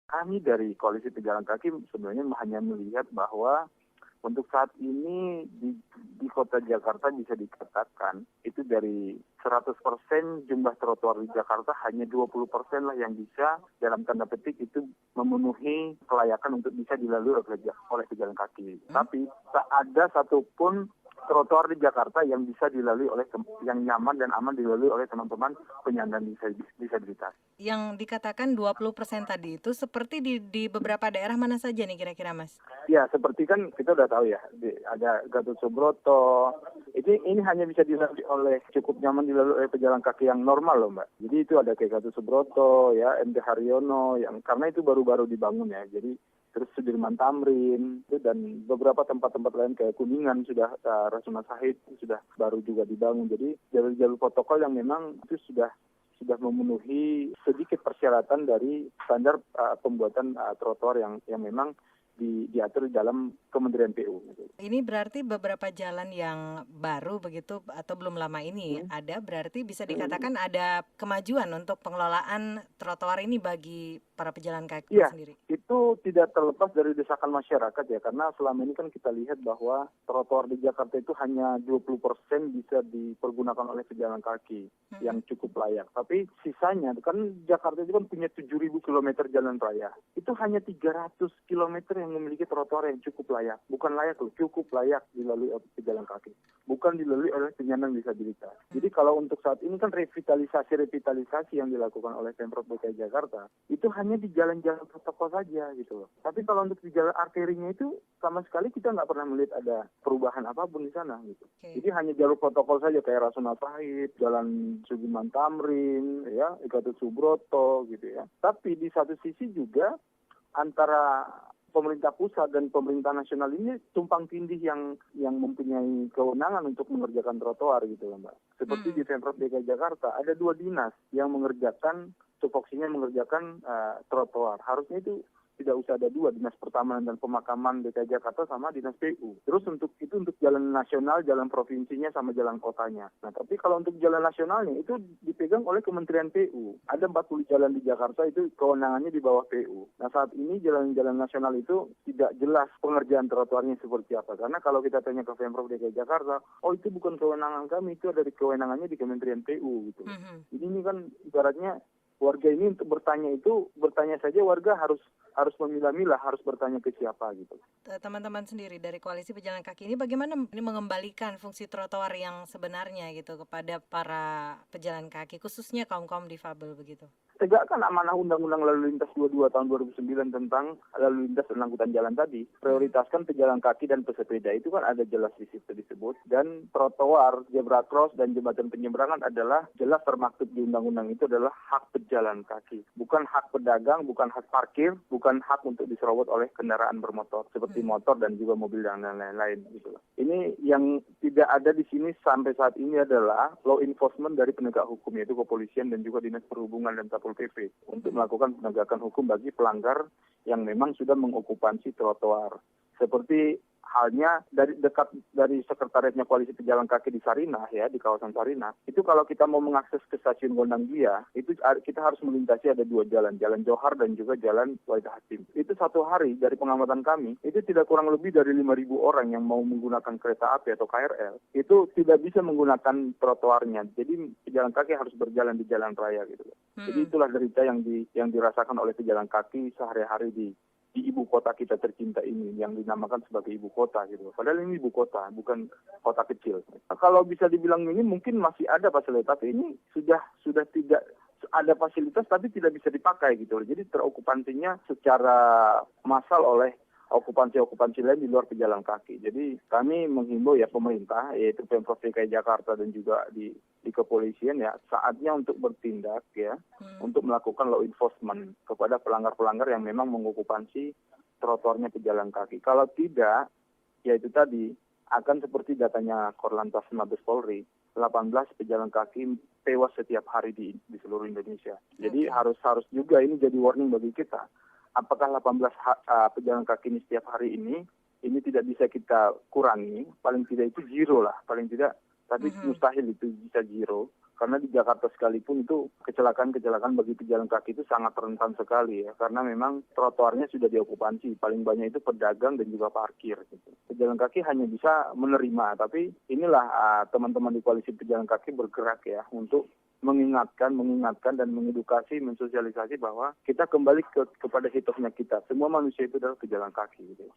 Kami dari Koalisi Pejalan Kaki sebenarnya hanya melihat bahwa untuk saat ini di kota Jakarta bisa dikatakan itu dari 100% jumlah trotoar di Jakarta hanya 20% lah yang bisa dalam tanda petik itu memenuhi kelayakan untuk bisa dilalui oleh pejalan kaki. Tapi tak ada satupun trotoar di Jakarta yang bisa dilalui yang nyaman dan aman dilalui oleh teman-teman penyandang disabilitas. Yang dikatakan 20% tadi itu seperti di beberapa daerah mana saja nih kira-kira, Mas? Ya, seperti kan kita udah tahu ya, ada Gatot Subroto. Ini hanya bisa dilalui cukup nyaman dilalui oleh pejalan kaki yang normal loh, Mbak. Jadi itu ada kayak Gatot Subroto, ya, MT Haryono, yang karena itu baru-baru dibangun ya. Jadi terus Sudirman Tamrin dan beberapa tempat-tempat lain kayak Kuningan sudah Rasuna Said sudah baru juga dibangun. Jadi jalur-jalur protokol yang memang itu sudah memenuhi sedikit persyaratan dari standar pembuatan trotoar yang memang diatur dalam Kementerian PU. Ini berarti beberapa jalan yang baru begitu atau belum lama ini ada, berarti bisa dikatakan ada kemajuan untuk pengelolaan trotoar ini bagi para pejalan kaki sendiri. Itu tidak terlepas dari desakan masyarakat ya, karena selama ini kan kita lihat bahwa trotoar di Jakarta itu hanya 20% bisa dipergunakan oleh pejalan kaki yang cukup layak. Tapi sisanya kan Jakarta itu kan punya 7.000 km jalan raya. Itu hanya 300 km yang memiliki trotoar yang cukup layak. Bukan layak loh, cukup layak dilalui oleh pejalan kaki. Bukan dilalui oleh penyandang disabilitas. Jadi kalau untuk saat ini kan revitalisasi yang dilakukan oleh Pemprov DKI Jakarta itu hanya di jalan-jalan protokol saja gitu loh. Tapi kalau untuk di jalan arterinya itu sama sekali kita nggak pernah melihat ada perubahan apapun di sana gitu. Jadi hanya jalur protokol saja kayak Rasuna Said, Jalan Sudirman Tamrin, ya, Gatot Subroto gitu ya. Tapi di satu sisi juga antara pemerintah pusat dan pemerintah nasional ini tumpang tindih yang mempunyai kewenangan untuk mengerjakan trotoar gitu loh, Mbak. Seperti di Pemprov DKI Jakarta ada 2 dinas yang mengerjakan tupoksinya mengerjakan trotoar. Harusnya itu tidak usah ada 2, Dinas Pertamanan dan Pemakaman DKI Jakarta sama Dinas PU. Terus untuk jalan nasional, jalan provinsinya sama jalan kotanya. Nah, tapi kalau untuk jalan nasionalnya itu dipegang oleh Kementerian PU. Ada 40 jalan di Jakarta itu kewenangannya di bawah PU. Nah, saat ini jalan-jalan nasional itu tidak jelas pengerjaan trotoarnya seperti apa. Karena kalau kita tanya ke Pemprov DKI Jakarta, oh itu bukan kewenangan kami, itu ada di kewenangannya di Kementerian PU gitu. Jadi ini kan ibaratnya warga ini untuk bertanya saja warga harus memilah-milah, harus bertanya ke siapa gitu. Teman-teman sendiri dari Koalisi Pejalan Kaki ini bagaimana ini mengembalikan fungsi trotoar yang sebenarnya gitu kepada para pejalan kaki, khususnya kaum-kaum difabel begitu? Tegakkan amanah Undang-Undang Lalu Lintas 22 tahun 2009 tentang lalu lintas dan angkutan jalan tadi. Prioritaskan pejalan kaki dan pesepeda, itu kan ada jelas di situ disebut. Dan trotoar, zebra cross dan jembatan penyeberangan adalah jelas termaktub di undang-undang itu adalah hak pejalan kaki. Bukan hak pedagang, bukan hak parkir, bukan hak untuk diserobot oleh kendaraan bermotor seperti motor dan juga mobil dan lain-lain gitu. Ini yang tidak ada di sini sampai saat ini adalah law enforcement dari penegak hukum, yaitu kepolisian dan juga Dinas Perhubungan dan Satpol PP untuk melakukan penegakan hukum bagi pelanggar yang memang sudah mengokupansi trotoar. Seperti halnya dari sekretariatnya Koalisi Pejalan Kaki di Sarinah ya, di kawasan Sarinah. Itu kalau kita mau mengakses ke stasiun Gondangdia, itu kita harus melintasi ada 2 jalan, Jalan Johar dan juga Jalan Wahid Hasim. Itu satu hari dari pengamatan kami, itu tidak kurang lebih dari 5.000 orang yang mau menggunakan kereta api atau KRL, itu tidak bisa menggunakan trotoarnya. Jadi pejalan kaki harus berjalan di jalan raya gitu. Jadi itulah derita yang dirasakan oleh pejalan kaki sehari-hari di ibu kota kita tercinta ini yang dinamakan sebagai ibu kota gitu. Padahal ini ibu kota, bukan kota kecil. Nah, kalau bisa dibilang ini mungkin masih ada fasilitas, tapi ini sudah tidak ada fasilitas tapi tidak bisa dipakai gitu. Jadi terokupansinya secara massal oleh okupansi lain di luar pejalan kaki. Jadi kami menghimbau ya pemerintah, yaitu Pemprov DKI Jakarta dan juga di kepolisian ya, saatnya untuk bertindak ya, untuk melakukan law enforcement kepada pelanggar-pelanggar yang memang mengokupansi trotoarnya pejalan kaki. Kalau tidak, ya itu tadi akan seperti datanya Korlantas Mabes Polri, 18 pejalan kaki tewas setiap hari di seluruh Indonesia. Jadi harus juga ini jadi warning bagi kita. Apakah 18 pejalan kaki ini setiap hari ini tidak bisa kita kurangi, paling tidak itu zero lah, paling tidak, tapi mustahil itu bisa zero. Karena di Jakarta sekalipun itu kecelakaan bagi pejalan kaki itu sangat rentan sekali ya. Karena memang trotoarnya sudah diokupansi. Paling banyak itu pedagang dan juga parkir. Gitu. Pejalan kaki hanya bisa menerima. Tapi inilah teman-teman di koalisi pejalan kaki bergerak ya untuk mengingatkan dan mengedukasi, mensosialisasi bahwa kita kembali kepada hitopnya kita. Semua manusia itu adalah pejalan kaki. Gitu.